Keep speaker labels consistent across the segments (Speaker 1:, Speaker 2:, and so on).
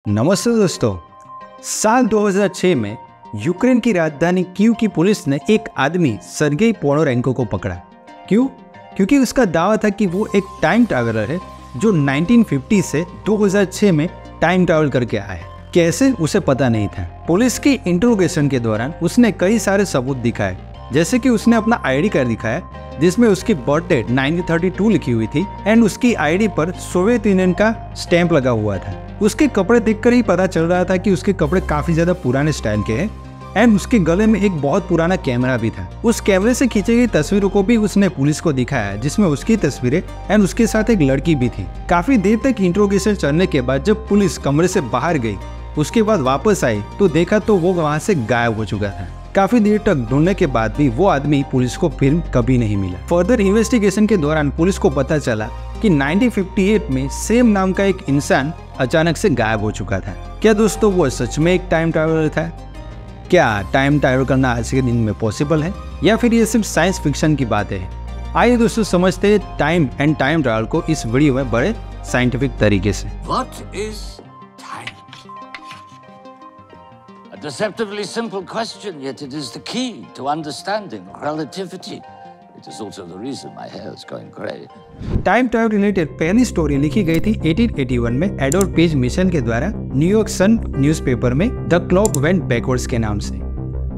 Speaker 1: नमस्ते दोस्तों। साल 2006 में यूक्रेन की राजधानी कीव की पुलिस ने एक आदमी सर्गेई पोनोरेंको को पकड़ा। क्यों? क्योंकि उसका दावा था कि वो एक टाइम ट्रैवलर है जो 1950 से 2006 में टाइम ट्रैवल करके आया है। कैसे, उसे पता नहीं था। पुलिस की इंट्रोगेशन के दौरान उसने कई सारे सबूत दिखाए, जैसे कि उसने अपना आईडी कार्ड दिखाया जिसमें उसकी बर्थ डेट 1932 लिखी हुई थी एंड उसकी आईडी पर सोवियत यूनियन का स्टैंप लगा हुआ था। उसके कपड़े देखकर ही पता चल रहा था कि उसके कपड़े काफी ज्यादा पुराने स्टाइल के हैं एंड उसके गले में एक बहुत पुराना कैमरा भी था। उस कैमरे से खींची गई तस्वीरों को भी उसने पुलिस को दिखाया, जिसमें उसकी तस्वीरें एंड उसके साथ एक लड़की भी थी। काफी देर तक इंट्रोगेशन चलने के बाद जब पुलिस कमरे से बाहर गई, उसके बाद वापस आई तो देखा तो वो वहाँ से गायब हो चुका था। काफी देर तक ढूंढने के बाद भी वो आदमी पुलिस को फिर कभी नहीं मिला। फर्दर इन्वेस्टिगेशन के दौरान पुलिस को पता चला कि 1958 में सेम नाम का एक इंसान अचानक से गायब हो चुका था। क्या दोस्तों वो सच में एक टाइम ट्रैवलर था? क्या टाइम ट्रैवल करना आज के दिन में पॉसिबल है या फिर ये सिर्फ साइंस फिक्शन की बात है? आइए दोस्तों समझते हैं टाइम एंड टाइम ट्रैवल को इस वीडियो में बड़े साइंटिफिक तरीके से।
Speaker 2: What is time? A deceptively simple question, yet it is the key to understanding relativity. It is also the reason my hair is going grey.
Speaker 1: Time travel related पहली story लिखी गई थी 1881 में Edward page mission के द्वारा New York सन newspaper में the clock went backwards के नाम से।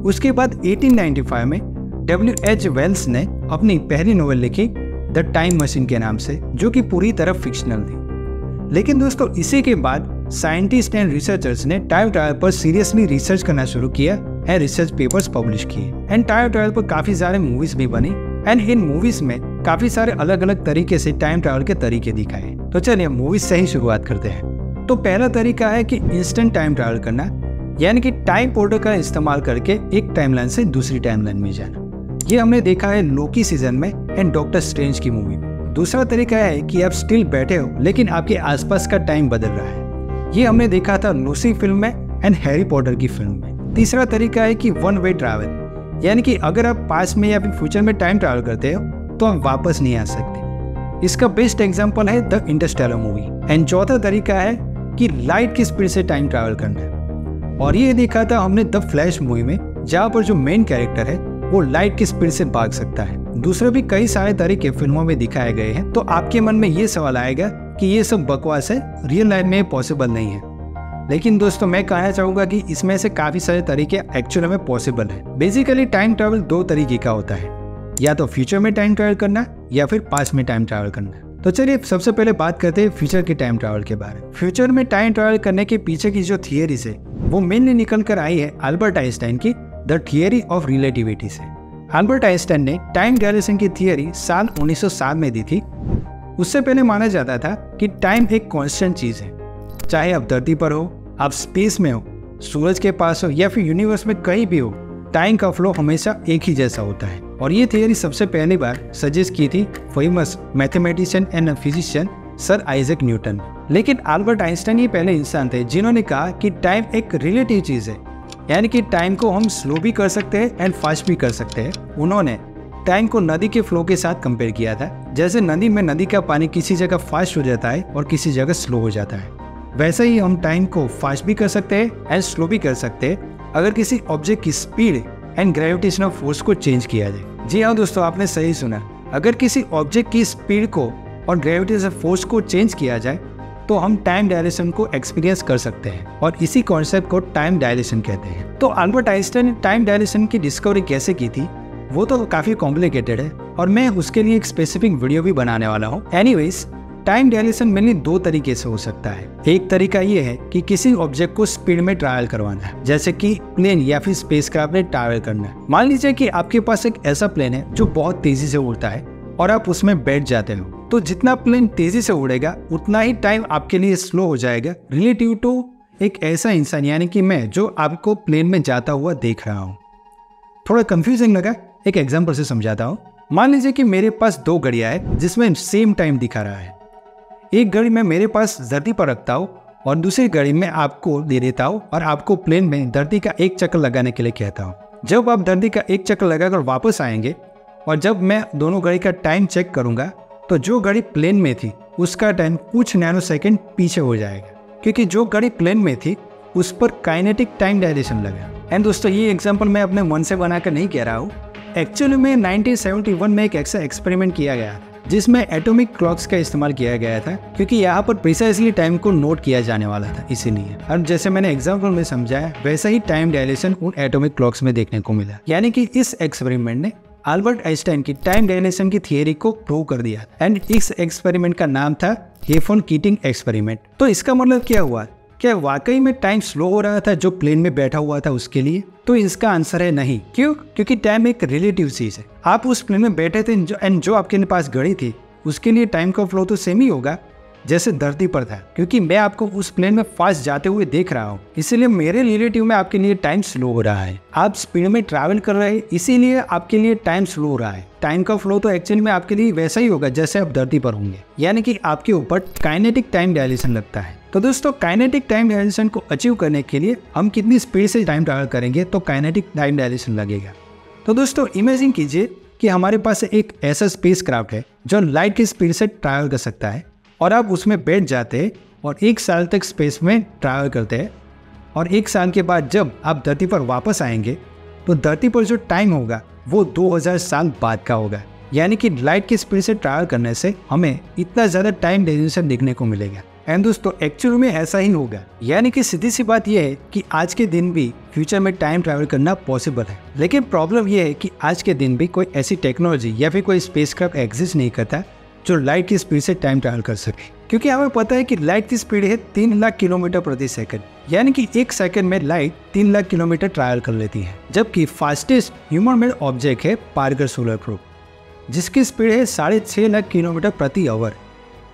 Speaker 1: उसके बाद 1895 में W.H. वेल्स ने अपनी पहली नोवेल लिखी द टाइम मशीन के नाम से, जो कि पूरी तरह फिक्शनल थी। लेकिन दोस्तों इसी के बाद साइंटिस्ट एंड रिसर्चर्स ने टाइम ट्रैवल पर सीरियसली रिसर्च करना शुरू किया एंड रिसर्च पेपर्स पब्लिश किए एंड टाइम ट्रैवल पर काफी सारे मूवीज भी बनी एंड इन मूवीज में काफी सारे अलग अलग तरीके से टाइम ट्रैवल के तरीके दिखाए। तो चलिए मूवीज से ही शुरुआत करते हैं। तो पहला तरीका है कि इंस्टेंट टाइम ट्रैवल करना, यानी कि टाइम पोर्टल का इस्तेमाल करके एक टाइमलाइन से दूसरी टाइमलाइन में जाना। ये हमने देखा है लोकी सीजन में एंड डॉक्टर स्ट्रेंज की मूवी में। दूसरा तरीका है कि आप स्टिल बैठे हो लेकिन आपके आसपास का टाइम बदल रहा है। ये हमने देखा था लूसी फिल्म में एंड हैरी पॉटर की फिल्म में। तीसरा तरीका है कि वन वे ट्रैवल, यानी कि अगर आप पास्ट में या फिर फ्यूचर में टाइम ट्रैवल करते हो तो आप वापस नहीं आ सकते। इसका बेस्ट एग्जांपल है द इंटरस्टेलर मूवी। एंड चौथा तरीका है कि लाइट की स्पीड से टाइम ट्रैवल करना, और ये देखा था हमने द फ्लैश मूवी में, जहाँ पर जो मेन कैरेक्टर है वो लाइट की स्पीड से भाग सकता है। दूसरे भी कई सारे तरीके फिल्मों में दिखाए गए हैं। तो आपके मन में ये सवाल आएगा कि ये सब बकवास है, रियल लाइफ में पॉसिबल नहीं है। लेकिन दोस्तों मैं कहना चाहूंगा कि इसमें से काफी सारे तरीके एक्चुअली में पॉसिबल है। बेसिकली टाइम ट्रैवल दो तरीके का होता है, या तो फ्यूचर में टाइम ट्रैवल करना या फिर पास्ट में टाइम ट्रैवल करना। तो चलिए सबसे पहले बात करते हैं फ्यूचर के टाइम ट्रैवल के बारे में। फ्यूचर में टाइम ट्रैवल करने के पीछे की जो थियरीज है वो मेनली निकल कर आई है अल्बर्ट आइंस्टाइन की द थियरी ऑफ रिलेटिविटी से। अल्बर्ट आइंस्टाइन ने टाइम डायलेशन की थियरी साल 1907 में दी थी। उससे पहले माना जाता था कि टाइम एक कांस्टेंट चीज है, चाहे आप धरती पर हो, आप स्पेस में हो, सूरज के पास हो या फिर यूनिवर्स में कहीं भी हो, टाइम का फ्लो हमेशा एक ही जैसा होता है। और ये थियरी सबसे पहली बार सजेस्ट की थी famous mathematician and physician sir Isaac Newton. लेकिन अल्बर्ट आइंस्टाइन ही पहले इंसान थे जिन्होंने कहा कि टाइम एक रिलेटिव चीज है, यानी कि टाइम को हम स्लो भी कर सकते हैं एंड फास्ट भी कर सकते हैं। उन्होंने टाइम को नदी के फ्लो के साथ कंपेयर किया था। जैसे नदी में नदी का पानी किसी जगह फास्ट हो जाता है और किसी जगह स्लो हो जाता है, वैसे ही हम टाइम को फास्ट भी कर सकते हैं एंड स्लो भी कर सकते हैं अगर किसी ऑब्जेक्ट की स्पीड एंड ग्रेविटेशनल फोर्स को चेंज किया जाए। जी हाँ दोस्तों, आपने सही सुना। अगर किसी ऑब्जेक्ट की स्पीड को और ग्रेविटेशनल फोर्स को चेंज किया जाए तो हम टाइम डायलेशन को एक्सपीरियंस कर सकते हैं, और इसी कॉन्सेप्ट को टाइम डायलेशन कहते हैं। तो अल्बर्ट आइंस्टाइन ने टाइम डायलेशन की डिस्कवरी कैसे की थी वो तो काफी कॉम्प्लिकेटेड है, और मैं उसके लिए एक स्पेसिफिक वीडियो भी बनाने वाला हूँ। एनीवेज, टाइम डायलेशन मेनली दो तरीके से हो सकता है। एक तरीका ये है कि किसी ऑब्जेक्ट को स्पीड में ट्रैवल करवाना है, जैसे कि प्लेन या फिर स्पेसक्राफ्ट में ट्रैवल करना है। मान लीजिए कि आपके पास एक ऐसा प्लेन है जो बहुत तेजी से उड़ता है और आप उसमें बैठ जाते हो, तो जितना प्लेन तेजी से उड़ेगा उतना ही टाइम आपके लिए स्लो हो जाएगा रिलेटिव टू एक ऐसा इंसान, यानी कि मैं, जो आपको प्लेन में जाता हुआ देख रहा हूँ। थोड़ा कंफ्यूजिंग लगा? एक एग्जाम्पल से समझाता हूँ। मान लीजिए कि मेरे पास दो घड़ियां है जिसमें सेम टाइम दिखा रहा है। एक घड़ी मैं मेरे पास धरती पर रखता हूँ और दूसरी घड़ी में आपको दे देता हूँ और आपको प्लेन में धरती का एक चक्कर लगाने के लिए कहता हूँ। जब आप धरती का एक चक्कर लगाकर वापस आएंगे और जब मैं दोनों घड़ी का टाइम चेक करूंगा तो जो घड़ी प्लेन में थी उसका टाइम कुछ नैनो सेकंड पीछे हो जाएगा। क्योंकि जो घड़ी प्लेन में थी उस पर काइनेटिक टाइम डायलेशन लगा। एंड दोस्तों ये एग्जाम्पल मैं अपने मन से बनाकर नहीं कह रहा हूँ। एक्चुअली में 1971 में एक ऐसा एक्सपेरिमेंट किया गया जिसमें एटॉमिक क्लॉक्स का इस्तेमाल किया गया था, क्योंकि यहाँ पर प्रिसाइसली टाइम को नोट किया जाने वाला था इसीलिए। और जैसे मैंने एग्जाम्पल में समझाया वैसा ही टाइम डायलेशन उन एटॉमिक क्लॉक्स में देखने को मिला। यानी कि इस एक्सपेरिमेंट ने अल्बर्ट आइंस्टाइन की टाइम डायलेशन की थियरी को प्रूव कर दिया। एंड इस एक्सपेरिमेंट का नाम था हेफन कीटिंग एक्सपेरिमेंट। तो इसका मतलब क्या हुआ, क्या वाकई में टाइम स्लो हो रहा था जो प्लेन में बैठा हुआ था उसके लिए? तो इसका आंसर है नहीं। क्यों? क्योंकि टाइम एक रिलेटिव चीज है। आप उस प्लेन में बैठे थे एंड जो आपके पास घड़ी थी उसके लिए टाइम का फ्लो तो सेम ही होगा जैसे धरती पर था, क्योंकि मैं आपको उस प्लेन में फास्ट जाते हुए देख रहा हूँ, इसीलिए मेरे रिलेटिव में आपके लिए टाइम स्लो हो रहा है। आप स्पीड में ट्रैवल कर रहे हैं इसीलिए आपके लिए टाइम स्लो हो रहा है। टाइम का फ्लो तो एक्चुअली में आपके लिए वैसा ही होगा जैसे आप धरती पर होंगे, यानी कि आपके ऊपर काइनेटिक टाइम डायलेशन लगता है। तो दोस्तों काइनेटिक टाइम डायलेशन को अचीव करने के लिए हम कितनी स्पीड से टाइम ट्रैवल करेंगे तो काइनेटिक टाइम डायलेशन लगेगा। तो दोस्तों इमेजिन कीजिए कि हमारे पास एक ऐसा स्पेसक्राफ्ट है जो लाइट की स्पीड से ट्रैवल कर सकता है, और आप उसमें बैठ जाते हैं और 1 साल तक स्पेस में ट्रैवल करते हैं, और 1 साल के बाद जब आप धरती पर वापस आएंगे तो धरती पर जो टाइम होगा वो 2000 साल बाद का होगा। यानी कि लाइट की स्पीड से ट्रैवल करने से हमें इतना ज़्यादा टाइम डायलेशन देखने को मिलेगा। एंड दोस्तों एक्चुअली में ऐसा ही होगा। यानी कि सीधी सी बात यह है कि आज के दिन भी फ्यूचर में टाइम ट्रैवल करना पॉसिबल है, लेकिन प्रॉब्लम यह है कि आज के दिन भी कोई ऐसी टेक्नोलॉजी या फिर कोई स्पेसक्राफ्ट एग्जिस्ट नहीं करता जो लाइट की स्पीड से टाइम ट्रैवल कर सके। क्योंकि हमें पता है कि लाइट की स्पीड है 3 लाख किलोमीटर प्रति सेकंड, यानी कि 1 सेकंड में लाइट 3 लाख किलोमीटर ट्रैवल कर लेती है। जबकि फास्टेस्ट ह्यूमन मेड ऑब्जेक्ट है पार्कर सोलर प्रोब, जिसकी स्पीड है 6.5 लाख किलोमीटर प्रति आवर,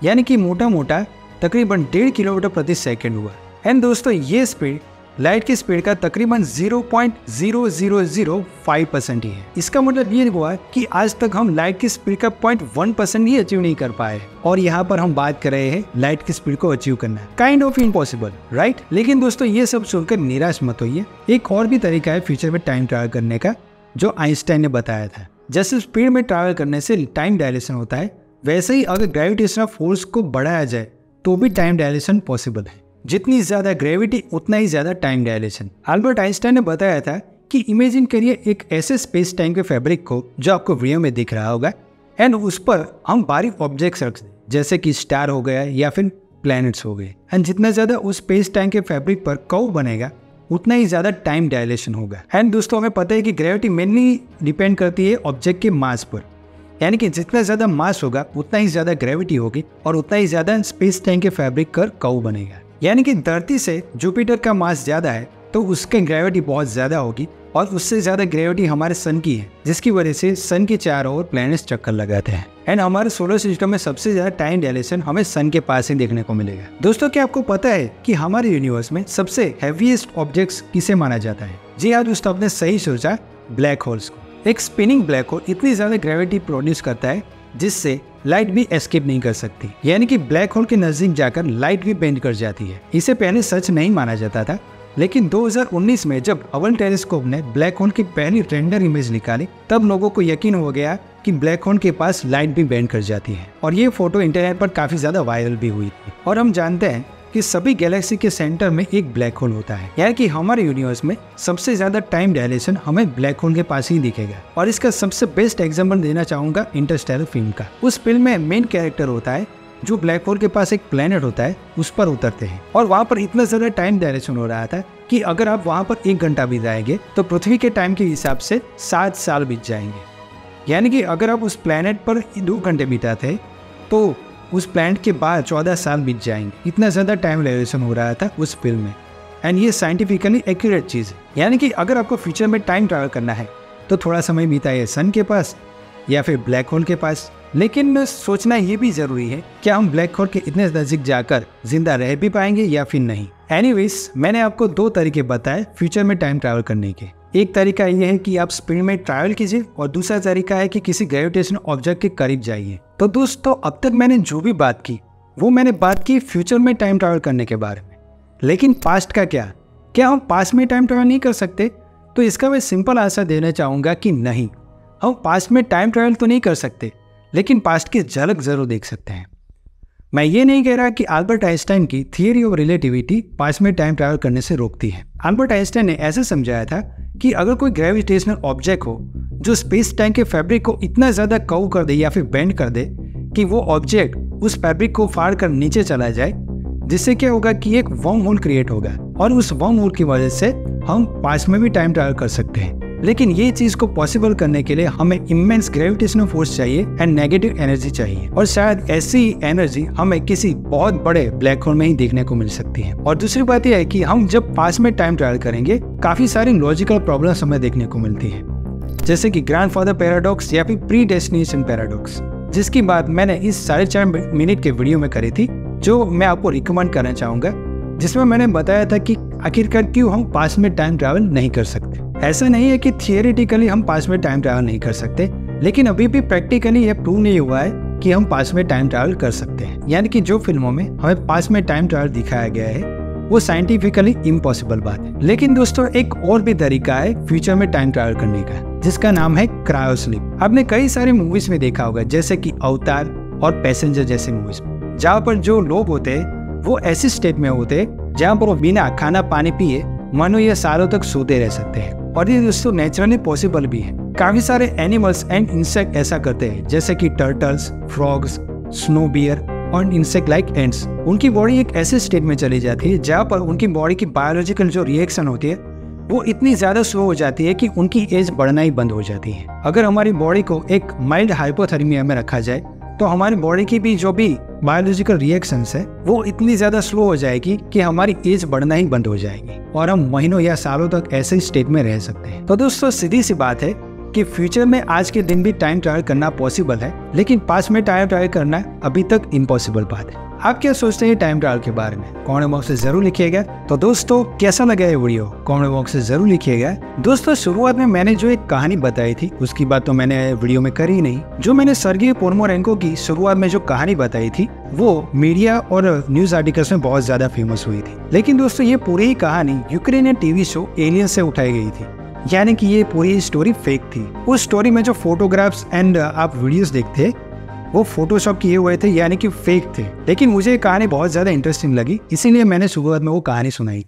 Speaker 1: यानी कि मोटा मोटा तकरीबन 1.5 किलोमीटर प्रति सेकंड हुआ। एंड दोस्तों ये स्पीड लाइट की स्पीड का तकरीबन 0.0005% ही है। इसका मतलब ये हुआ कि आज तक हम लाइट की स्पीड का 0.1% ही अचीव नहीं कर पाए, और यहाँ पर हम बात कर रहे हैं लाइट की स्पीड को अचीव करना। Kind of impossible, right? लेकिन दोस्तों ये सब सुनकर निराश मत होइए। एक और भी तरीका है फ्यूचर में टाइम ट्रैवल करने का जो आइंस्टाइन ने बताया था। जैसे स्पीड में ट्रैवल करने से टाइम डायलेशन होता है, वैसे ही अगर ग्रेविटेशनल फोर्स को बढ़ाया जाए तो भी टाइम डायलेशन पॉसिबल है। जितनी ज्यादा ग्रेविटी उतना ही ज्यादा टाइम डायलेशन। अल्बर्ट आइंस्टाइन ने बताया था कि इमेजिन करिए एक ऐसे स्पेस टाइम के फैब्रिक को जो आपको वीडियो में दिख रहा होगा, एंड उस पर हम बारीक ऑब्जेक्ट्स रख दें जैसे कि स्टार हो गया या फिर प्लैनेट्स हो गए। एंड जितना ज्यादा उस स्पेस टाइम के फैब्रिक पर कर्व बनेगा उतना ही ज्यादा टाइम डायलेशन होगा। एंड दोस्तों हमें पता है कि ग्रेविटी मेनली डिपेंड करती है ऑब्जेक्ट के मास पर, यानी कि जितना ज्यादा मास होगा उतना ही ज्यादा ग्रेविटी होगी और उतना ही ज्यादा स्पेस टाइम के फैब्रिक पर कर्व बनेगा। यानी कि धरती से जुपिटर का मास ज्यादा है तो उसकी ग्रेविटी बहुत ज्यादा होगी, और उससे ज्यादा ग्रेविटी हमारे सन की है, जिसकी वजह से सन के चारों ओर प्लैनेट्स चक्कर लगाते हैं। एंड हमारे सोलर सिस्टम में सबसे ज्यादा टाइम डायलेशन हमें सन के पास ही देखने को मिलेगा। दोस्तों क्या आपको पता है कि हमारे यूनिवर्स में सबसे हैवीएस्ट ऑब्जेक्ट्स किसे माना जाता है? जी हाँ दोस्तों, आपने सही सोचा, ब्लैक होल्स को। एक स्पिनिंग ब्लैक होल इतनी ज्यादा ग्रेविटी प्रोड्यूस करता है जिससे लाइट भी एस्केप नहीं कर सकती, यानी कि ब्लैक होल के नजदीक जाकर लाइट भी बेंड कर जाती है। इसे पहले सच नहीं माना जाता था, लेकिन 2019 में जब हबल टेलीस्कोप ने ब्लैक होल की पहली रेंडर इमेज निकाली तब लोगों को यकीन हो गया कि ब्लैक होल के पास लाइट भी बेंड कर जाती है, और ये फोटो इंटरनेट पर काफी ज्यादा वायरल भी हुई थी। और हम जानते हैं कि सभी गैलेक्सी के सेंटर में एक ब्लैक होल होता है, यानी कि हमारे यूनिवर्स में सबसे ज्यादा टाइम डायलेशन हमें ब्लैक होल के पास ही दिखेगा। और इसका सबसे बेस्ट एग्जांपल देना चाहूंगा इंटरस्टेलर फिल्म का। उस फिल्म में मेन कैरेक्टर होता है जो ब्लैक होल के पास एक प्लेनेट होता है, उस पर उतरते हैं, और वहाँ पर इतना ज्यादा टाइम डायलेशन हो रहा था कि अगर आप वहाँ पर 1 घंटा बिताएंगे तो पृथ्वी के टाइम के हिसाब से 7 साल बीत जाएंगे। यानी कि अगर आप उस प्लेनेट पर 2 घंटे बिताते तो उस प्लैनेट के बाद 14 साल बीत जाएंगे। इतना ज्यादा टाइम डायलेशन हो रहा था उस फिल्म में। एंड ये साइंटिफिकली एक्यूरेट चीज है। यानी कि अगर आपको फ्यूचर में टाइम ट्रैवल करना है तो थोड़ा समय बिताइए सन के पास या फिर ब्लैक होल के पास। लेकिन सोचना ये भी जरूरी है क्या हम ब्लैक होल के इतने नजदीक जाकर जिंदा रह भी पाएंगे या फिर नहीं। एनीवेज, मैंने आपको 2 तरीके बताए फ्यूचर में टाइम ट्रैवल करने के। एक तरीका यह है कि आप स्पीड में ट्रैवल कीजिए, और दूसरा तरीका है कि किसी ग्रेविटेशनल ऑब्जेक्ट के करीब जाइए। तो दोस्तों अब तक मैंने जो भी बात की वो मैंने बात की फ्यूचर में टाइम ट्रैवल करने के बारे में। लेकिन पास्ट का क्या हम पास्ट में टाइम ट्रैवल नहीं कर सकते? तो इसका मैं सिंपल आंसर देना चाहूंगा कि नहीं, हम पास्ट में टाइम ट्रैवल तो नहीं कर सकते, लेकिन पास्ट की झलक जरूर देख सकते हैं। मैं ये नहीं कह रहा कि अल्बर्ट आइंस्टाइन की थियरी ऑफ रिलेटिविटी पास्ट में टाइम ट्रैवल करने से रोकती है। अल्बर्ट आइंस्टाइन ने ऐसे समझाया था कि अगर कोई ग्रेविटेशनल ऑब्जेक्ट हो जो स्पेस टाइम के फैब्रिक को इतना ज़्यादा कर्व कर दे या फिर बेंड कर दे कि वो ऑब्जेक्ट उस फैब्रिक को फाड़ कर नीचे चला जाए, जिससे क्या होगा कि एक वर्म होल क्रिएट होगा और उस वर्म होल की वजह से हम पास्ट में भी टाइम ट्रैवल कर सकते हैं। लेकिन ये चीज को पॉसिबल करने के लिए हमें इमेंस ग्रेविटेशनल फोर्स चाहिए एंड नेगेटिव एनर्जी चाहिए, और शायद ऐसी एनर्जी हमें किसी बहुत बड़े ब्लैक होल में ही देखने को मिल सकती है। और दूसरी बात यह है कि हम जब पास्ट में टाइम ट्रैवल करेंगे काफी सारी लॉजिकल प्रॉब्लम्स हमें देखने को मिलती है, जैसे कि ग्रैंडफादर पैराडॉक्स या फिर प्री डेस्टिनेशन पैराडॉक्स, जिसकी बात मैंने इस 4.5 मिनट के वीडियो में करी थी, जो मैं आपको रिकमेंड करना चाहूंगा, जिसमें मैंने बताया था कि आखिरकार क्यों हम पास्ट में टाइम ट्रैवल नहीं कर सकते। ऐसा नहीं है कि थियोरेटिकली हम पास्ट में टाइम ट्रैवल नहीं कर सकते, लेकिन अभी भी प्रैक्टिकली यह प्रूव नहीं हुआ है कि हम पास्ट में टाइम ट्रैवल कर सकते हैं। यानी कि जो फिल्मों में हमें पास्ट में टाइम ट्रैवल दिखाया गया है वो साइंटिफिकली इम्पॉसिबल बात है। लेकिन दोस्तों एक और भी तरीका है फ्यूचर में टाइम ट्रैवल करने का, जिसका नाम है क्रायोस्लीप। आपने कई सारे मूवीज में देखा होगा, जैसे कि अवतार और पैसेंजर जैसे मूवीज में, जहाँ पर जो लोग होते हैं वो ऐसी स्टेट में होते हैं जहाँ पर वो बिना खाना पानी पिए मानो ये सालों तक सोते रह सकते हैं। और ये दोस्तों नेचुरली पॉसिबल भी है। काफी सारे एनिमल्स एंड इंसेक्ट ऐसा करते हैं, जैसे कि टर्टल्स, फ्रॉग्स, स्नो बियर और इंसेक्ट लाइक एंट्स। उनकी बॉडी एक ऐसे स्टेट में चली जाती है जहाँ पर उनकी बॉडी की बायोलॉजिकल जो रिएक्शन होती है वो इतनी ज्यादा स्लो हो जाती है कि उनकी एज बढ़ना ही बंद हो जाती है। अगर हमारी बॉडी को एक माइल्ड हाइपोथर्मिया में रखा जाए तो हमारी बॉडी की भी जो भी बायोलॉजिकल रिएक्शंस है वो इतनी ज्यादा स्लो हो जाएगी कि हमारी एज बढ़ना ही बंद हो जाएगी और हम महीनों या सालों तक ऐसे ही स्टेट में रह सकते हैं। तो दोस्तों सीधी सी बात है कि फ्यूचर में आज के दिन भी टाइम ट्रैवल करना पॉसिबल है, लेकिन पास्ट में टाइम ट्रैवल करना अभी तक इम्पॉसिबल बात है। आप क्या सोचते हैं टाइम ट्रैवल के बारे में? कमेंट बॉक्स में जरूर लिखिएगा। तो दोस्तों कैसा लगा ये वीडियो कमेंट बॉक्स में जरूर लिखिएगा। दोस्तों शुरुआत में मैंने जो एक कहानी बताई थी उसकी बात तो मैंने वीडियो में करी नहीं। जो मैंने सर्गेई पोनोमारेंको की शुरुआत में जो कहानी बताई थी वो मीडिया और न्यूज आर्टिकल्स में बहुत ज्यादा फेमस हुई थी। लेकिन दोस्तों ये पूरी ही कहानी यूक्रेनियन टीवी शो एलियन से उठाई गई थी, यानी कि ये पूरी स्टोरी फेक थी। उस स्टोरी में जो फोटोग्राफ्स एंड आप वीडियोस देखते वो फोटोशॉप किए हुए थे, यानी कि फेक थे। लेकिन मुझे ये कहानी बहुत ज्यादा इंटरेस्टिंग लगी, इसीलिए मैंने शुरुआत में वो कहानी सुनाई।